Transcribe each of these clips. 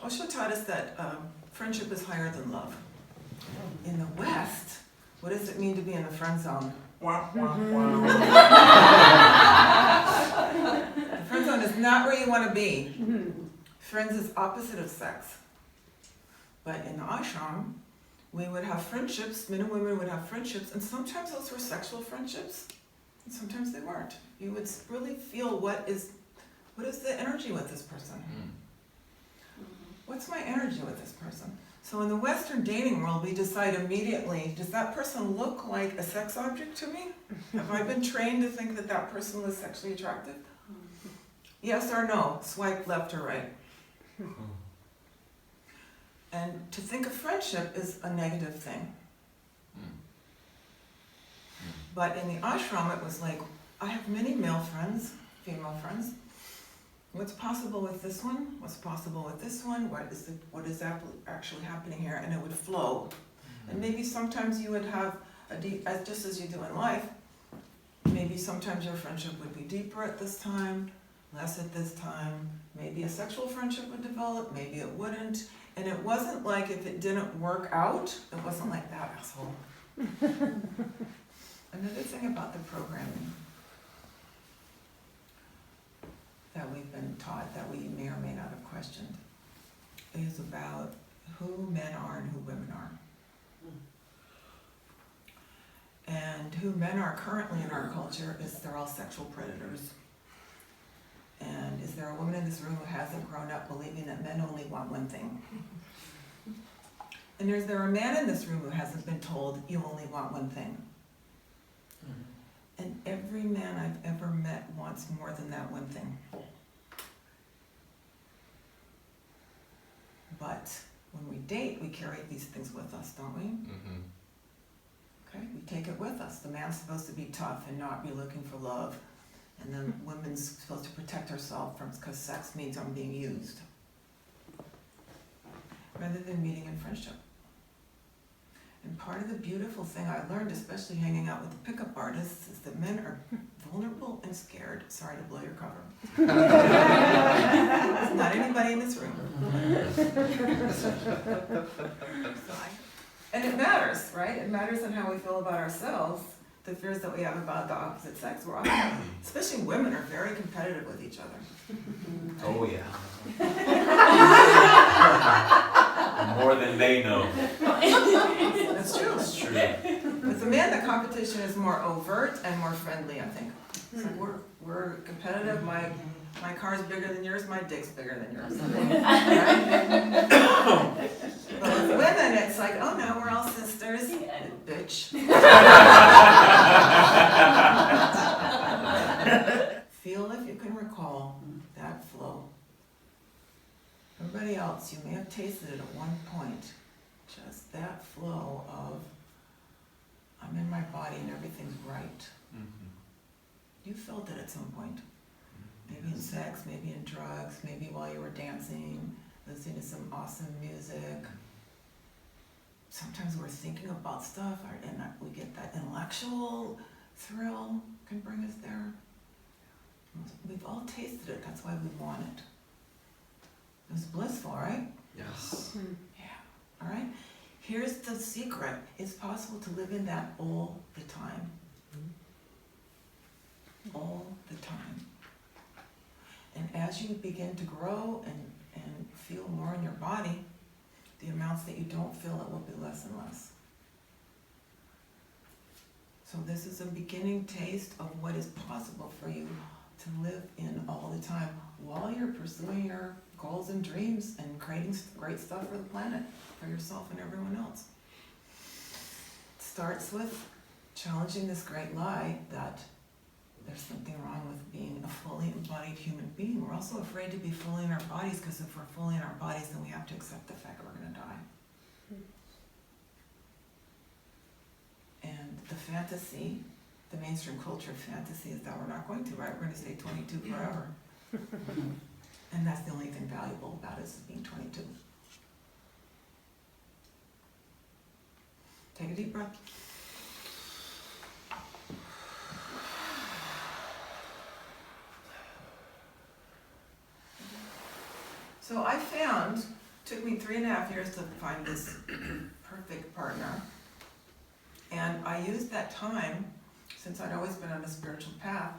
Osho taught us that friendship is higher than love. In the West, what does it mean to be in the friend zone? The friend zone is not where you want to be. Friends is opposite of sex. But in the ashram, we would have friendships, men and women would have friendships, and sometimes those were sexual friendships, and sometimes they weren't. You would really feel what is the energy with this person? What's my energy with this person? So in the Western dating world, we decide immediately, does that person look like a sex object to me? Have I been trained to think that that person was sexually attractive? Yes or no? Swipe left or right. And to think of friendship is a negative thing. But in the ashram, it was like, I have many male friends, female friends. What's possible with this one? What's possible with this one? What is actually happening here? And it would flow. And maybe sometimes you would have a deep, just as you do in life, maybe sometimes your friendship would be deeper at this time, less at this time. Maybe a sexual friendship would develop, maybe it wouldn't. And it wasn't like if it didn't work out, it wasn't like that asshole. Another thing about the programming that we've been taught that we may or may not have questioned is about who men are and who women are. And who men are currently in our culture is they're all sexual predators. And is there a woman in this room who hasn't grown up believing that men only want one thing? And is there a man in this room who hasn't been told you only want one thing? And every man I've ever met wants more than that one thing. But when we date, we carry these things with us, don't we? Okay, we take it with us. The man's supposed to be tough and not be looking for love. And the woman's supposed to protect herself from, because sex means I'm being used. Rather than meeting in friendship. And part of the beautiful thing I learned, especially hanging out with the pickup artists, is that men are vulnerable and scared. Sorry to blow your cover. It's not anybody in this room. And it matters, right? It matters in how we feel about ourselves. The fears that we have about the opposite sex, we're often, especially women, are very competitive with each other. Oh yeah. More than they know. That's true. That's true. With the man, the competition is more overt and more friendly, I think. So we're competitive. My car's bigger than yours, my dick's bigger than yours. Right? But with women, it's like, oh no, we're all sisters. Bitch. Feel if you can recall that flow. Everybody else, you may have tasted it at one point. Just that flow of, I'm in my body and everything's right. You felt it at some point. Maybe in sex, maybe in drugs, maybe while you were dancing, listening to some awesome music. Sometimes we're thinking about stuff and we get that intellectual thrill can bring us there. We've all tasted it, that's why we want it. It was blissful, right? Yes. Yeah, all right? Here's the secret. It's possible to live in that all the time. All the time. And as you begin to grow and feel more in your body, the amounts that you don't feel it will be less and less. So this is a beginning taste of what is possible for you to live in all the time while you're pursuing your goals and dreams and creating great stuff for the planet, for yourself and everyone else. It starts with challenging this great lie that there's something wrong with being a fully embodied human being. We're also afraid to be fully in our bodies because if we're fully in our bodies, then we have to accept the fact that we're going to die. And the fantasy, the mainstream culture fantasy is that we're not going to, right? We're going to stay 22 forever. And that's the only thing valuable about us is being 22. Take a deep breath. So I found took me 3.5 years to find this perfect partner. And I used that time, since I'd always been on a spiritual path,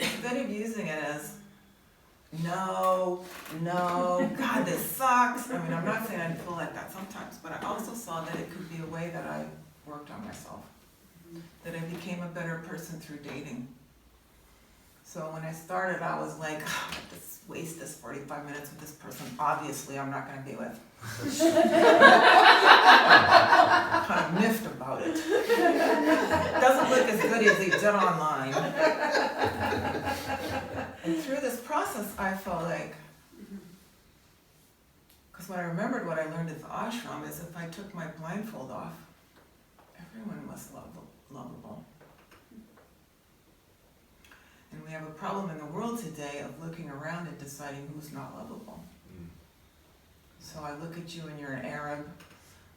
instead of using it as, no, God, this sucks. I mean, I'm not saying I feel like that sometimes, but I also saw that it could be a way that I worked on myself, that I became a better person through dating. So when I started, I was like, oh, just waste this 45 minutes with this person obviously I'm not going to be with. Kind of miffed about it. Doesn't look as good as he did online. And through this process, I felt like, because when I remembered what I learned at the ashram is if I took my blindfold off, everyone was lovable. And we have a problem in the world today of looking around and deciding who's not lovable. So I look at you and you're an Arab,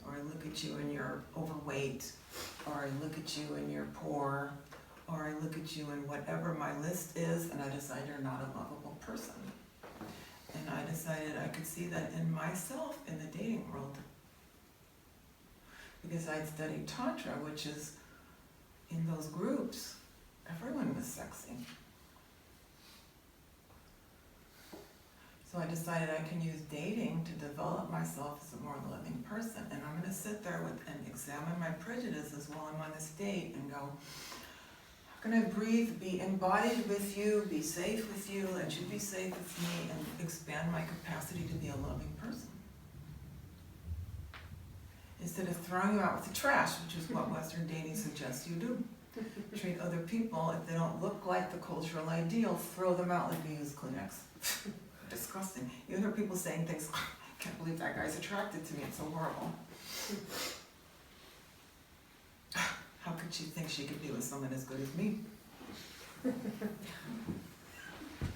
or I look at you and you're overweight, or I look at you and you're poor, or I look at you and whatever my list is, and I decide you're not a lovable person. And I decided I could see that in myself in the dating world. Because I'd studied Tantra, which is, in those groups, everyone was sexy. So I decided I can use dating to develop myself as a more loving person. And I'm going to sit there and examine my prejudices while I'm on this date and go, how can I breathe, be embodied with you, be safe with you, let you be safe with me, and expand my capacity to be a loving person. Instead of throwing you out with the trash, which is what Western dating suggests you do. Treat other people, if they don't look like the cultural ideal, throw them out like you use Kleenex. Disgusting. You hear people saying things, I can't believe that guy's attracted to me, it's so horrible. How could she think she could be with someone as good as me?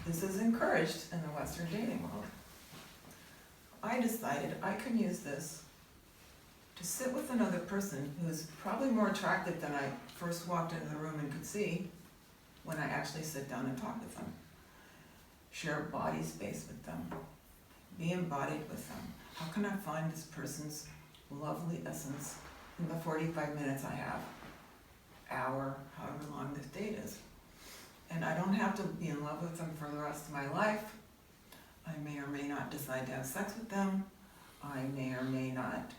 This is encouraged in the Western dating world. I decided I can use this to sit with another person who's probably more attractive than I first walked into the room and could see when I actually sit down and talk with them. Share body space with them. Be embodied with them. How can I find this person's lovely essence in the 45 minutes I have? Hour, however long this date is. And I don't have to be in love with them for the rest of my life. I may or may not decide to have sex with them. I may or may not.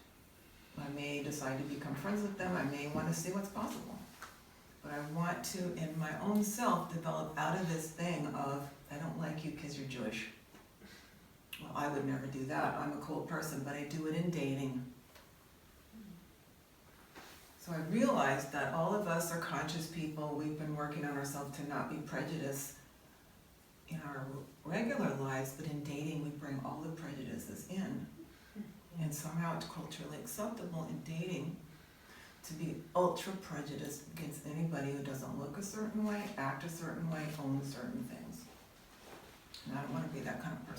I may decide to become friends with them. I may want to see what's possible. But I want to, in my own self, develop out of this thing of, I don't like you because you're Jewish. Well, I would never do that. I'm a cool person, but I do it in dating. So I realized that all of us are conscious people. We've been working on ourselves to not be prejudiced in our regular lives, but in dating we bring all the prejudices in. And somehow it's culturally acceptable in dating to be ultra prejudiced against anybody who doesn't look a certain way, act a certain way, own certain things. And I don't want to be that kind of person.